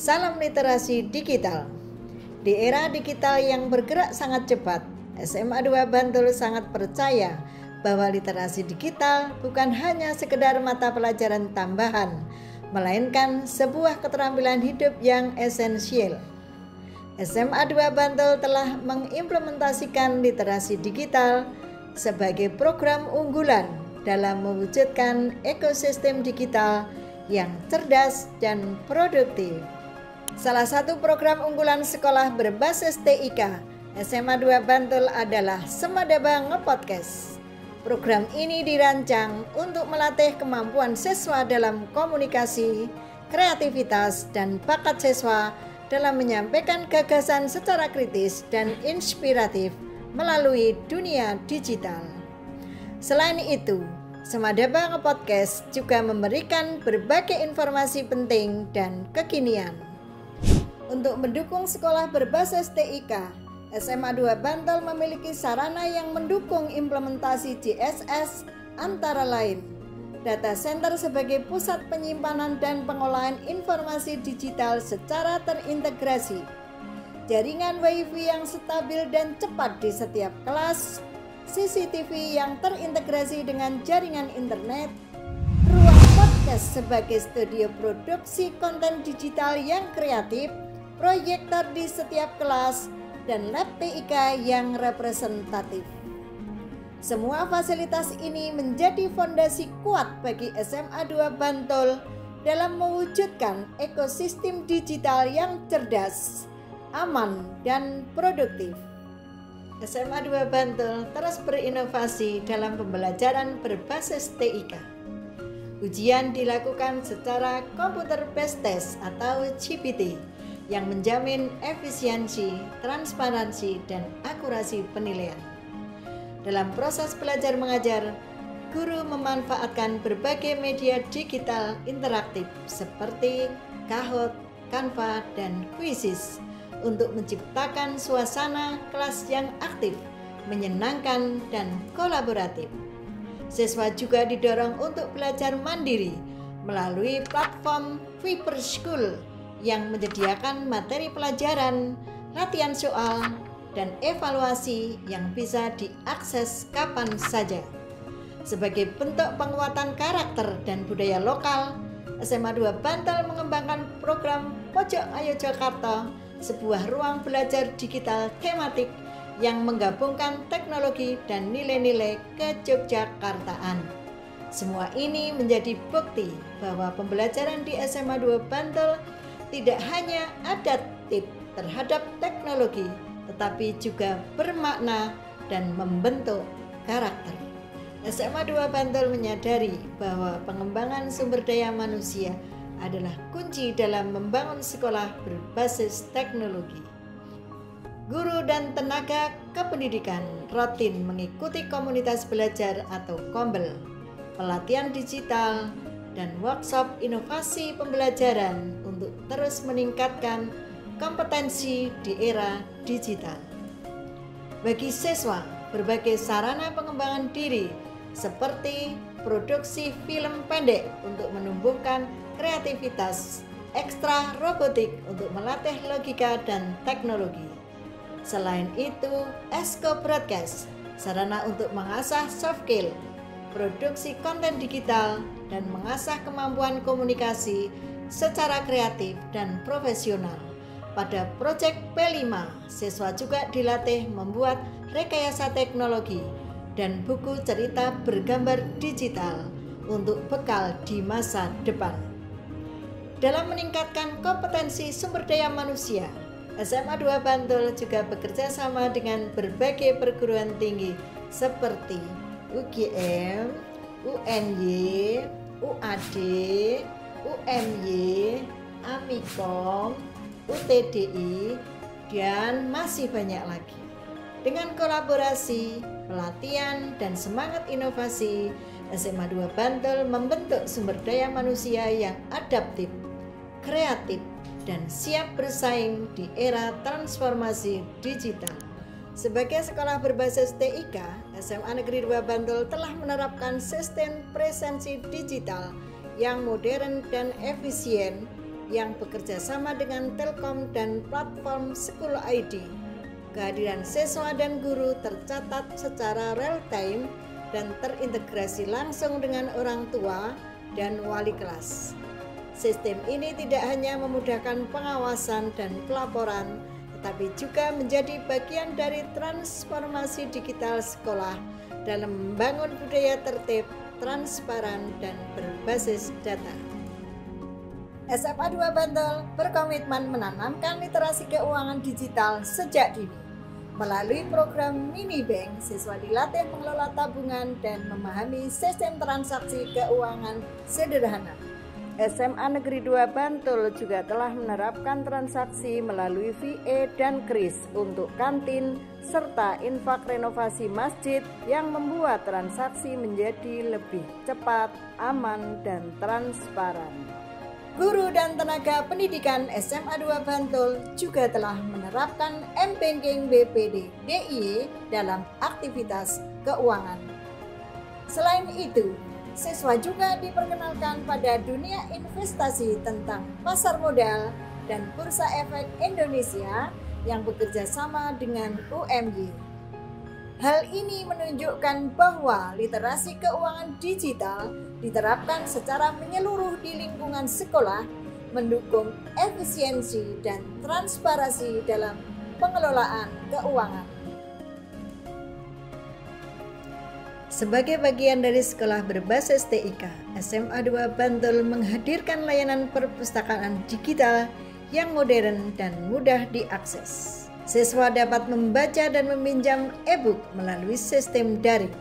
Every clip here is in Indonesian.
Salam literasi digital. Di era digital yang bergerak sangat cepat, SMA 2 Bantul sangat percaya bahwa literasi digital bukan hanya sekedar mata pelajaran tambahan, melainkan sebuah keterampilan hidup yang esensial. SMA 2 Bantul telah mengimplementasikan literasi digital sebagai program unggulan dalam mewujudkan ekosistem digital yang cerdas dan produktif. Salah satu program unggulan sekolah berbasis TIK SMA 2 Bantul adalah Semadaba Ngepodcast. Program ini dirancang untuk melatih kemampuan siswa dalam komunikasi, kreativitas, dan bakat siswa dalam menyampaikan gagasan secara kritis dan inspiratif melalui dunia digital. Selain itu, Semadaba Ngepodcast juga memberikan berbagai informasi penting dan kekinian. Untuk mendukung sekolah berbasis TIK, SMA 2 Bantul memiliki sarana yang mendukung implementasi JSS antara lain data center sebagai pusat penyimpanan dan pengolahan informasi digital secara terintegrasi, jaringan WiFi yang stabil dan cepat di setiap kelas, CCTV yang terintegrasi dengan jaringan internet, ruang podcast sebagai studio produksi konten digital yang kreatif, proyektor di setiap kelas, dan lab TIK yang representatif. Semua fasilitas ini menjadi fondasi kuat bagi SMA 2 Bantul dalam mewujudkan ekosistem digital yang cerdas, aman, dan produktif. SMA 2 Bantul terus berinovasi dalam pembelajaran berbasis TIK. Ujian dilakukan secara computer based test atau CBT yang menjamin efisiensi, transparansi, dan akurasi penilaian. Dalam proses belajar mengajar, guru memanfaatkan berbagai media digital interaktif seperti Kahoot, Canva, dan Quizizz untuk menciptakan suasana kelas yang aktif, menyenangkan, dan kolaboratif. Siswa juga didorong untuk belajar mandiri melalui platform Viper School yang menyediakan materi pelajaran, latihan soal, dan evaluasi yang bisa diakses kapan saja. Sebagai bentuk penguatan karakter dan budaya lokal, SMA 2 Bantul mengembangkan program Pojok Ayo Jakarta, sebuah ruang belajar digital tematik yang menggabungkan teknologi dan nilai-nilai kejogjakartaan. Semua ini menjadi bukti bahwa pembelajaran di SMA 2 Bantul tidak hanya adaptif terhadap teknologi, tetapi juga bermakna dan membentuk karakter. SMA 2 Bantul menyadari bahwa pengembangan sumber daya manusia adalah kunci dalam membangun sekolah berbasis teknologi. Guru dan tenaga kependidikan rutin mengikuti komunitas belajar atau KOMBEL, pelatihan digital, dan workshop inovasi pembelajaran untuk terus meningkatkan kompetensi di era digital. Bagi siswa, berbagai sarana pengembangan diri seperti produksi film pendek untuk menumbuhkan kreativitas, ekstra robotik untuk melatih logika dan teknologi. Selain itu, Esko Broadcast, sarana untuk mengasah soft skill, produksi konten digital, dan mengasah kemampuan komunikasi secara kreatif dan profesional. Pada proyek P5, siswa juga dilatih membuat rekayasa teknologi dan buku cerita bergambar digital untuk bekal di masa depan. Dalam meningkatkan kompetensi sumber daya manusia, SMA 2 Bantul juga bekerja sama dengan berbagai perguruan tinggi seperti UGM, UNY, UAD, UMY, Amikom, UTDI, dan masih banyak lagi. Dengan kolaborasi, pelatihan, dan semangat inovasi, SMA 2 Bantul membentuk sumber daya manusia yang adaptif, kreatif, dan siap bersaing di era transformasi digital. Sebagai sekolah berbasis TIK, SMA Negeri 2 Bantul telah menerapkan sistem presensi digital yang modern dan efisien yang bekerja sama dengan Telkom dan platform School ID. Kehadiran siswa dan guru tercatat secara real time dan terintegrasi langsung dengan orang tua dan wali kelas. Sistem ini tidak hanya memudahkan pengawasan dan pelaporan, tetapi juga menjadi bagian dari transformasi digital sekolah dalam membangun budaya tertib, transparan, dan berbasis data. SMA 2 Bantul berkomitmen menanamkan literasi keuangan digital sejak dini. Melalui program Mini Bank, siswa dilatih mengelola tabungan dan memahami sistem transaksi keuangan sederhana. SMA Negeri 2 Bantul juga telah menerapkan transaksi melalui VE dan KRIS untuk kantin serta infak renovasi masjid yang membuat transaksi menjadi lebih cepat, aman, dan transparan. Guru dan tenaga pendidikan SMA 2 Bantul juga telah menerapkan M-Banking BPD DIY dalam aktivitas keuangan. Selain itu, siswa juga diperkenalkan pada dunia investasi tentang pasar modal dan Bursa Efek Indonesia yang bekerja sama dengan UMY. Hal ini menunjukkan bahwa literasi keuangan digital diterapkan secara menyeluruh di lingkungan sekolah, mendukung efisiensi dan transparansi dalam pengelolaan keuangan. Sebagai bagian dari sekolah berbasis TIK, SMA 2 Bantul menghadirkan layanan perpustakaan digital yang modern dan mudah diakses. Siswa dapat membaca dan meminjam e-book melalui sistem daring.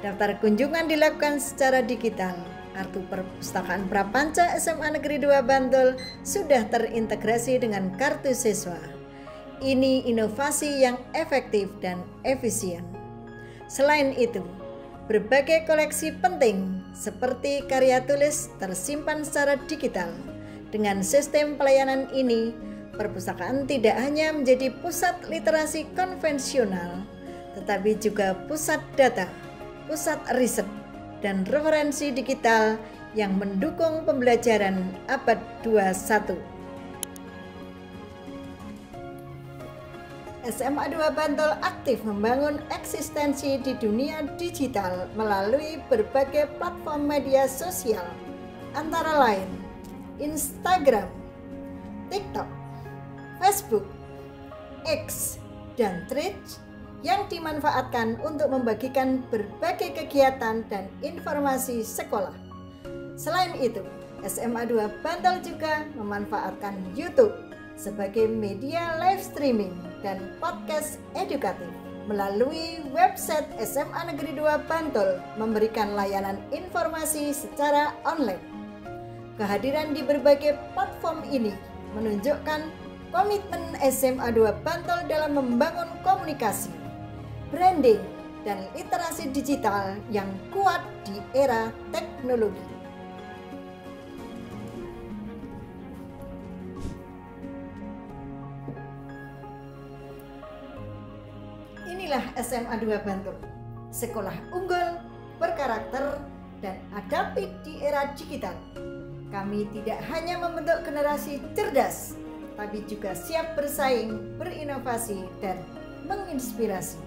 Daftar kunjungan dilakukan secara digital. Kartu perpustakaan Prapanca SMA Negeri 2 Bantul sudah terintegrasi dengan kartu siswa. Ini inovasi yang efektif dan efisien. Selain itu, berbagai koleksi penting seperti karya tulis tersimpan secara digital. Dengan sistem pelayanan ini, perpustakaan tidak hanya menjadi pusat literasi konvensional, tetapi juga pusat data, pusat riset, dan referensi digital yang mendukung pembelajaran abad 21. SMA 2 Bantul aktif membangun eksistensi di dunia digital melalui berbagai platform media sosial, antara lain Instagram, TikTok, Facebook, X, dan Threads yang dimanfaatkan untuk membagikan berbagai kegiatan dan informasi sekolah. Selain itu, SMA 2 Bantul juga memanfaatkan YouTube sebagai media live streaming dan podcast edukatif. Melalui website SMA Negeri 2 Bantul memberikan layanan informasi secara online. Kehadiran di berbagai platform ini menunjukkan komitmen SMA 2 Bantul dalam membangun komunikasi, branding, dan literasi digital yang kuat di era teknologi. Inilah SMA 2 Bantul, sekolah unggul, berkarakter, dan adaptif di era digital. Kami tidak hanya membentuk generasi cerdas, tapi juga siap bersaing, berinovasi, dan menginspirasi.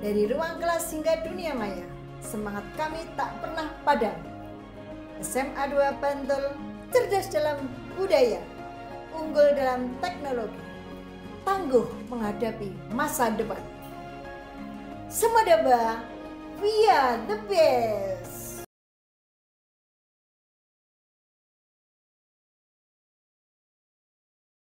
Dari ruang kelas hingga dunia maya, semangat kami tak pernah padam. SMA 2 Bantul cerdas dalam budaya, unggul dalam teknologi, tangguh menghadapi masa depan. Semedaba, we are the best.